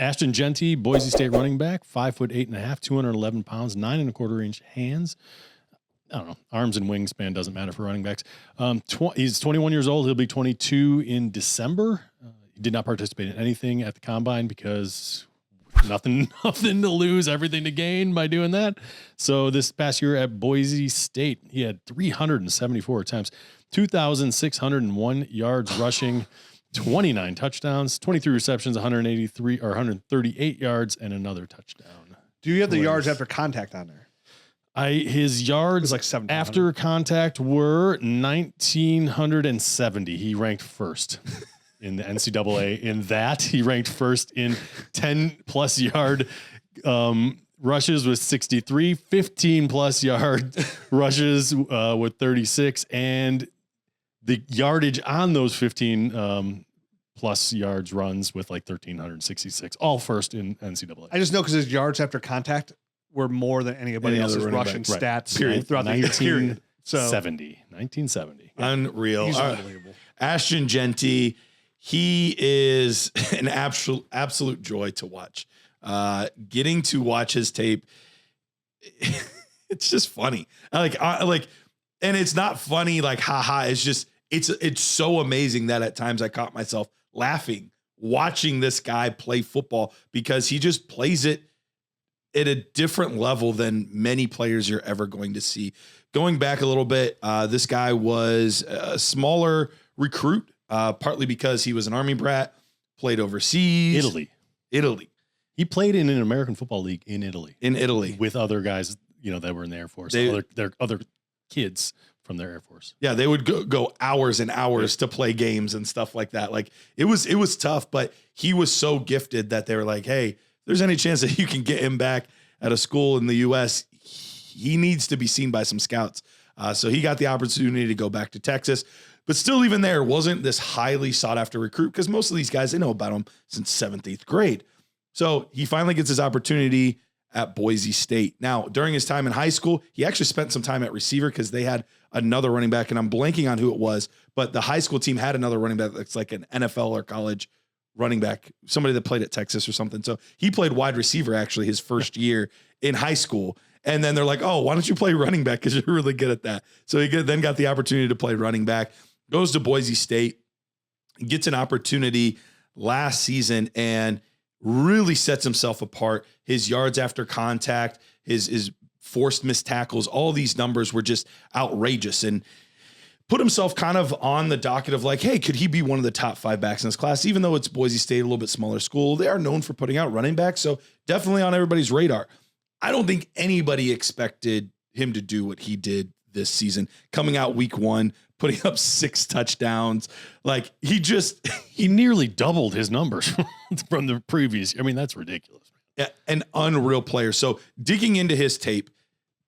Ashton Jeanty, Boise State running back, 5'8.5", 211 pounds, 9.25-inch hands. I don't know. Arms and wingspan doesn't matter for running backs. He's 21 years old. He'll be 22 in December. He did not participate in anything at the combine because nothing to lose, everything to gain by doing that. So this past year at Boise State, he had 374 attempts, 2,601 yards rushing, 29 touchdowns, 23 receptions, 138 yards, and another touchdown. Do you have the yards after contact on there? His yards like 7 after contact were 1,970. He ranked first in the NCAA in that. He ranked first in 10-plus yard rushes with 63, 15-plus yard rushes with 36, and the yardage on those 15 plus yards runs with like 1,366, all first in NCAA. I just know because his yards after contact were more than anybody else's rushing stats throughout the year. Period. So 1970. Unreal. He's unbelievable. Ashton Jeanty, he is an absolute joy to watch. Getting to watch his tape, it's just funny. And it's not funny like haha. It's just it's so amazing that at times I caught myself laughing watching this guy play football because he just plays it at a different level than many players you're ever going to see. Going back a little bit, this guy was a smaller recruit, partly because he was an Army brat, played overseas. Italy. He played in an American Football League in Italy. With other guys, that were in the Air Force. Other kids from their Air Force. Yeah, they would go hours and hours to play games and stuff like that. Like it was tough, but he was so gifted that they were like, hey, if there's any chance that you can get him back at a school in the U.S., he needs to be seen by some scouts. So he got the opportunity to go back to Texas, but still even there wasn't this highly sought after recruit because most of these guys, they know about him since 7th, 8th grade. So he finally gets his opportunity at Boise State. Now, during his time in high school, he actually spent some time at receiver because they had another running back, and I'm blanking on who it was, but the high school team had another running back that's like an NFL or college running back, somebody that played at Texas or something. So he played wide receiver actually his first year in high school. And then they're like, oh, why don't you play running back? Because you're really good at that. So he then got the opportunity to play running back, goes to Boise State, gets an opportunity last season, and really sets himself apart. His yards after contact, his forced missed tackles, all these numbers were just outrageous, and put himself kind of on the docket of like, hey, could he be one of the top 5 backs in this class? Even though it's Boise State, a little bit smaller school, they are known for putting out running backs. So definitely on everybody's radar. I don't think anybody expected him to do what he did this season, coming out week 1, putting up 6 touchdowns. Like he nearly doubled his numbers from the previous. I mean, that's ridiculous. An unreal player. So digging into his tape,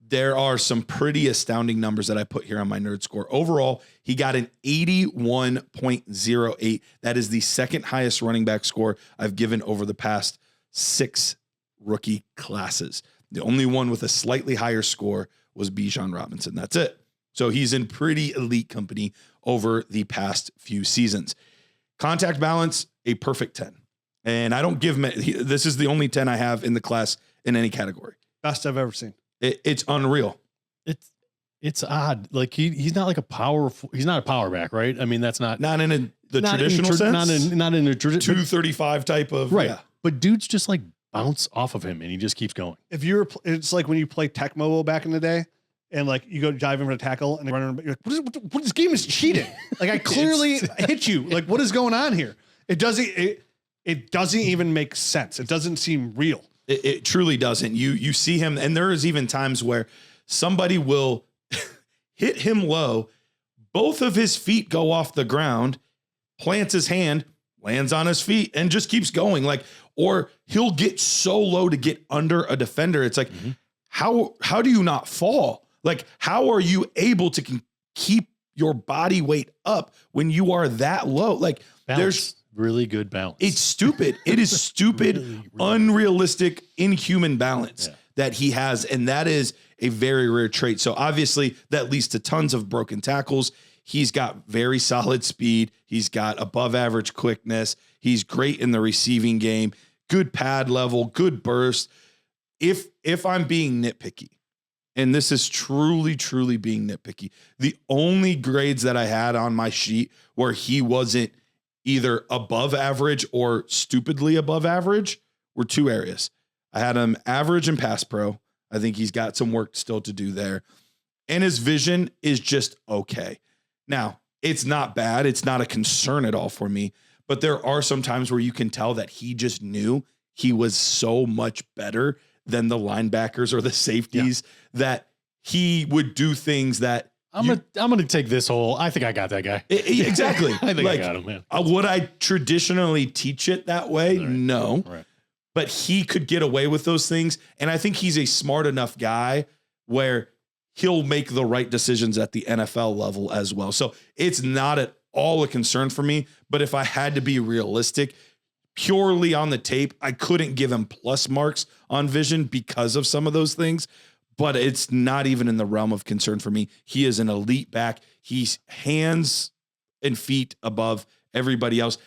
there are some pretty astounding numbers that I put here on my nerd score. Overall, he got an 81.08. That is the second highest running back score I've given over the past 6 rookie classes. The only one with a slightly higher score was Bijan Robinson. That's it. So he's in pretty elite company over the past few seasons. Contact balance, a perfect 10. And I don't give this is the only 10 I have in the class in any category. Best I've ever seen. It's unreal. It's odd. Like he's not like he's not a power back, right? I mean, that's not in the traditional sense. Not in a traditional 235 type of right. Yeah. But dudes just like bounce off of him and he just keeps going. It's like when you play Tecmo back in the day and like you go dive in for a tackle and they run, you're like, what this game is cheating. Like I clearly hit you. Like what is going on here? It doesn't even make sense. It doesn't seem real. It truly doesn't. You see him, and there is even times where somebody will hit him low, both of his feet go off the ground, plants his hand, lands on his feet, and just keeps going. Or he'll get so low to get under a defender. It's like, how do you not fall? Like, how are you able to keep your body weight up when you are that low? Like, there's really good balance. It's stupid. It is stupid, really unrealistic, inhuman balance that he has. And that is a very rare trait. So obviously that leads to tons of broken tackles. He's got very solid speed. He's got above average quickness. He's great in the receiving game, good pad level, good burst. If I'm being nitpicky, and this is truly, truly being nitpicky, the only grades that I had on my sheet where he wasn't either above average or stupidly above average were 2 areas. I had him average and pass pro. I think he's got some work still to do there. And his vision is just okay. Now, it's not bad. It's not a concern at all for me. But there are some times where you can tell that he just knew he was so much better than the linebackers or the safeties that he would do things that I'm gonna take this whole. I think I got that guy. Exactly. I think I got him, man. Would I traditionally teach it that way? Right. No. Right. But he could get away with those things. And I think he's a smart enough guy where he'll make the right decisions at the NFL level as well. So it's not at all a concern for me. But if I had to be realistic, purely on the tape, I couldn't give him plus marks on vision because of some of those things. But it's not even in the realm of concern for me. He is an elite back. He's hands and feet above everybody else.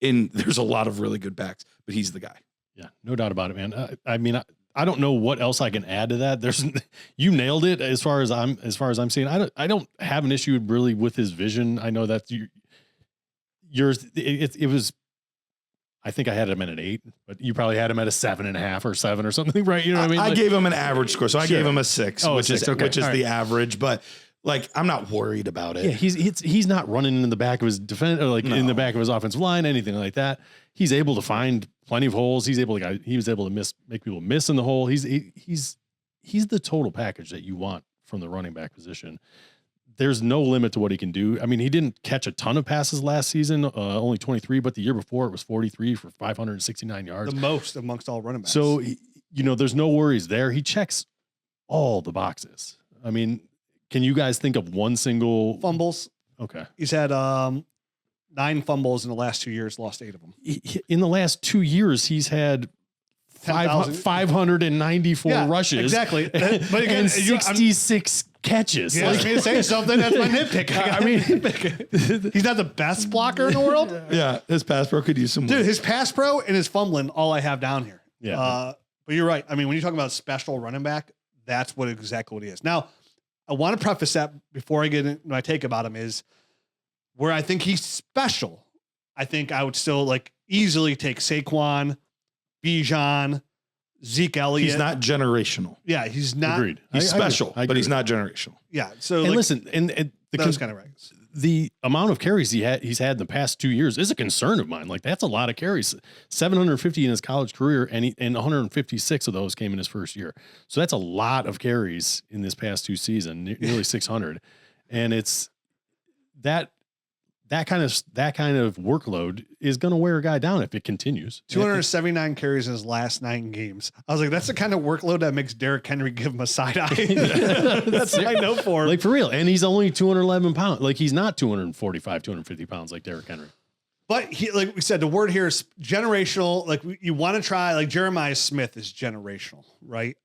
And there's a lot of really good backs, but he's the guy. Yeah, no doubt about it, man. I mean, I don't know what else I can add to that. You nailed it as far as I'm seeing. I don't have an issue really with his vision. I know that yours. It was. I think I had him at an 8, but you probably had him at a 7.5 or 7 or something, right? You know what I mean? I gave him an average score, so I Sure. gave him a 6, which is the average. But like, I'm not worried about it. Yeah, he's not running in the back of his defense or in the back of his offensive line, anything like that. He's able to find plenty of holes. He was able to make people miss in the hole. He's the total package that you want from the running back position. There's no limit to what he can do. I mean, he didn't catch a ton of passes last season, only 23, but the year before it was 43 for 569 yards. The most amongst all running backs. So, there's no worries there. He checks all the boxes. I mean, can you guys think of one single fumbles? Okay. He's had 9 fumbles in the last 2 years, lost 8 of them. In the last 2 years, he's had 594 rushes. Exactly. But again, and 66 catches. You asked me to say something. That's my nitpick. I mean, he's not the best blocker in the world. Yeah, his pass pro could use some Dude, his pass pro and his fumbling, all I have down here. Yeah. But you're right. I mean, when you talk about special running back, that's exactly what he is. Now, I want to preface that before I get into my take about him is where I think he's special. I think I would still easily take Saquon, Bijan, Zeke Elliott. He's not generational. Yeah, he's not. Agreed. He's special, but he's not generational. Yeah. So and listen, and those kind of ranks. The amount of carries he's had in the past 2 years is a concern of mine. That's a lot of carries. 750 in his college career, and 156 of those came in his first year. So that's a lot of carries in this past 2 seasons, nearly 600. And it's that kind of workload is going to wear a guy down if it continues. 279 carries in his last 9 games. I was like, that's the kind of workload that makes Derrick Henry give him a side eye. That's what I know for him. For real. And he's only 211 pounds. He's not 245, 250 pounds like Derrick Henry. But he, like we said, the word here is generational. You want to try, Jeremiah Smith is generational, right?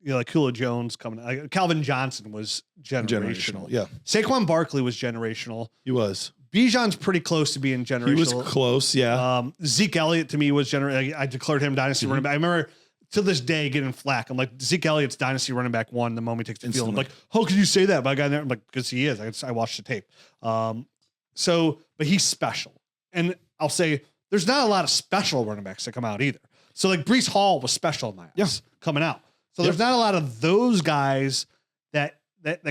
Julio Jones coming. Calvin Johnson was generational. Yeah. Saquon Barkley was generational. He was. Bijan's pretty close to being generational. He was close, yeah. Zeke Elliott to me was generational. I declared him dynasty running back. I remember to this day getting flack. I'm like, Zeke Elliott's dynasty running back 1 the moment he takes the field. I'm like, how could you say that about a guy there? I'm like, because he is. I watched the tape. But he's special. And I'll say there's not a lot of special running backs that come out either. So Breece Hall was special in my eyes coming out. So there's not a lot of those guys that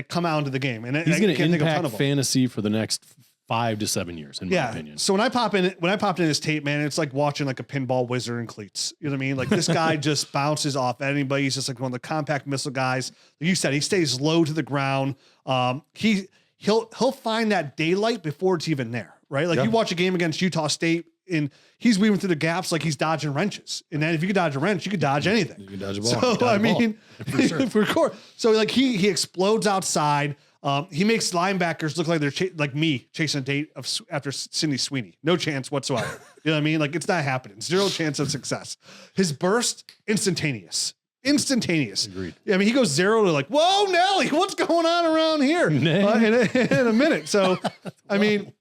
come out into the game. And he's going to impact fantasy for the next 5 to 7 years, in my opinion. So when I popped in his tape, man, it's like watching a pinball wizard in cleats. You know what I mean? This guy just bounces off anybody. He's just one of the compact missile guys. Like you said, he stays low to the ground. He'll find that daylight before it's even there, right? You watch a game against Utah State and he's weaving through the gaps like he's dodging wrenches. And then if you could dodge a wrench, you could dodge anything. You can dodge a ball. So I mean, for sure. for sure. So he explodes outside. He makes linebackers look like they're like me chasing a date after Sidney Sweeney. No chance whatsoever. You know what I mean? It's not happening. 0 chance of success. His burst, instantaneous. Agreed. Yeah, I mean, he goes 0 to whoa, Nelly, what's going on around here in a minute. So, I mean,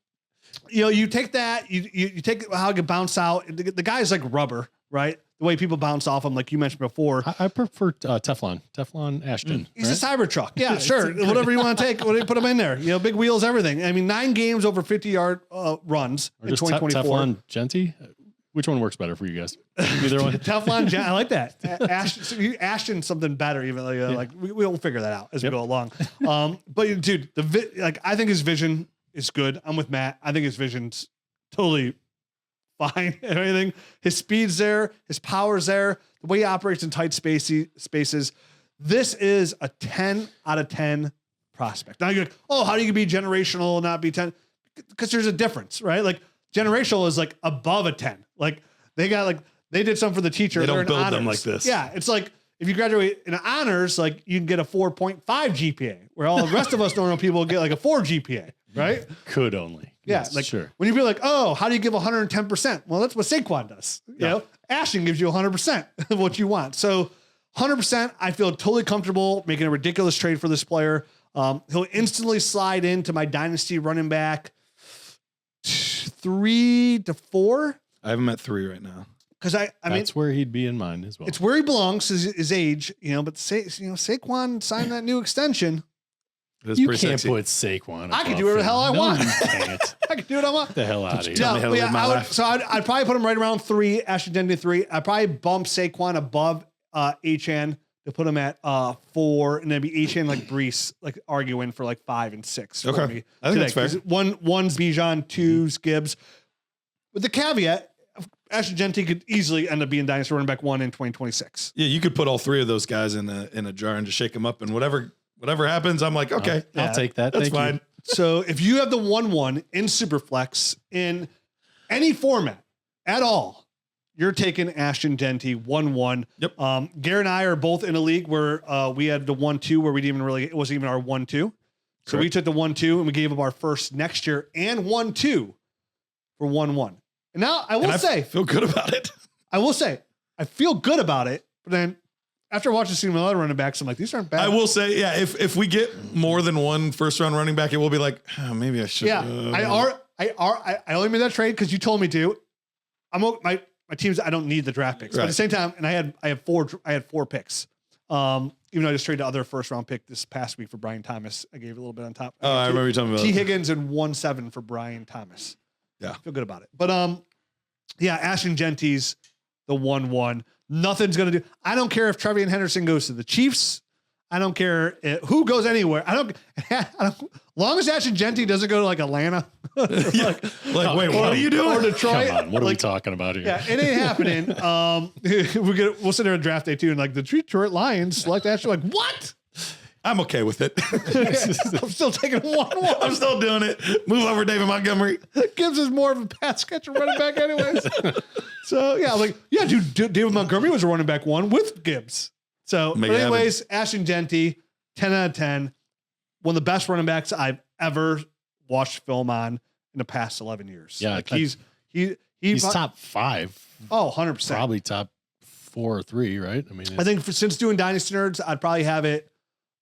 you take that, you take how it can bounce out. The guy's like rubber, right? The way people bounce off him, like you mentioned before. I prefer Teflon Ashton. He's right? a Cybertruck. Yeah, sure. Whatever you want to take, put him in there. Big wheels, everything. I mean, 9 games over 50-yard runs Or in just 2024. Teflon Jeanty. Which one works better for you guys? Either one. Teflon Jeanty. I like that. Ashton something better. Even like we'll figure that out as we go along. But dude, I think his vision is good. I'm with Matt. I think his vision's totally fine and everything. His speed's there, his power's there, the way he operates in tight spaces. This is a 10 out of 10 prospect. Now you're like, oh, how do you be generational and not be 10? Because there's a difference, right? Like generational is like above a 10. Like they did something for the teacher. They don't They're in build honors. them like this. Yeah. It's like if you graduate in honors, like you can get a 4.5 GPA, where all the rest of us normal people get like a 4 GPA, right? Could only. Yeah, Yes, like sure. when you be like, oh, how do you give 110%? Well, that's what Saquon does. You know, Ashton gives you 100% of what you want. So 100%, I feel totally comfortable making a ridiculous trade for this player. He'll instantly slide into my dynasty running back 3 to 4. I have him at 3 right now. Because I mean, That's where he'd be in mine as well. it's where he belongs, his age, but Saquon signed that new extension. It's You pretty can't sexy. put Saquon. I can above do whatever the him. hell I No, want. you can't. I can do what I want. Get the hell out of here. Tell me how to live my life. I'd probably put him right around 3, Ashton Jeanty 3. I'd probably bump Saquon above Achan to put him at 4, and then be Achan like Brees, like arguing for like 5 and 6. Okay. For me I think that's today. fair. 1's Bijan, 2's Gibbs. With the caveat, Ashton Jeanty could easily end up being dynasty running back 1 in 2026. Yeah, you could put all 3 of those guys in a jar and just shake them up, and whatever happens, I'm like, okay, I'll take that. that's Thank fine. you. So if you have the 1-1 in Superflex in any format at all, you're taking Ashton Jeanty 1-1. Yep. Garrett and I are both in a league where we had the 1-2 where it wasn't even our 1-2. So Correct. we took the 1-2 and we gave up our first next year and 1-2 for 1-1. And now I feel good about it. I feel good about it, but then after watching some other running backs, I'm like, these aren't bad. I will say, yeah, if we get more than one first round running back, it will be like, oh, maybe I should. Yeah, I only made that trade because you told me to. My teams. I don't need the draft picks, but at the same time, and I had 4 picks. Even though I just traded the other first round pick this past week for Brian Thomas, I gave a little bit on top. Oh, I remember you talking about T. Higgins and 1-7 for Brian Thomas. Yeah, feel good about it. But yeah, Ashton Jeanty's the 1-1. Nothing's gonna do. I don't care if Trevian Henderson goes to the Chiefs. I don't care who goes anywhere. I don't. Long as Ashton Jeanty doesn't go to like Atlanta, wait, what are you doing? or Detroit. Come on, what are we talking about here? Yeah, it ain't happening. We'll sit there on draft day too, and like the Detroit Lions select Ashton. Like what? I'm okay with it. I'm still taking 1-1. I'm still doing it. Move over David Montgomery. Gibbs is more of a pass catcher running back, anyways. So yeah, I'm like dude, David Montgomery was a running back 1 with Gibbs. So, but anyways, Ashton Jeanty, 10 out of 10, one of the best running backs I've ever watched film on in the past 11 years. Yeah, like he's top 5. Oh, 100%. Probably top 4 or 3, right? I mean, I think since doing Dynasty Nerds, I'd probably have it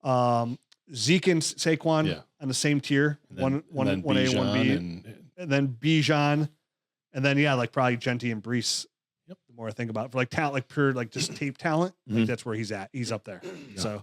Zeke and Saquon on the same tier, one A, 1B, and then Bijan, and then like probably Jeanty and Brees. Yep. The more I think about it, for like talent, like pure like just tape talent, like that's where he's at. He's up there. So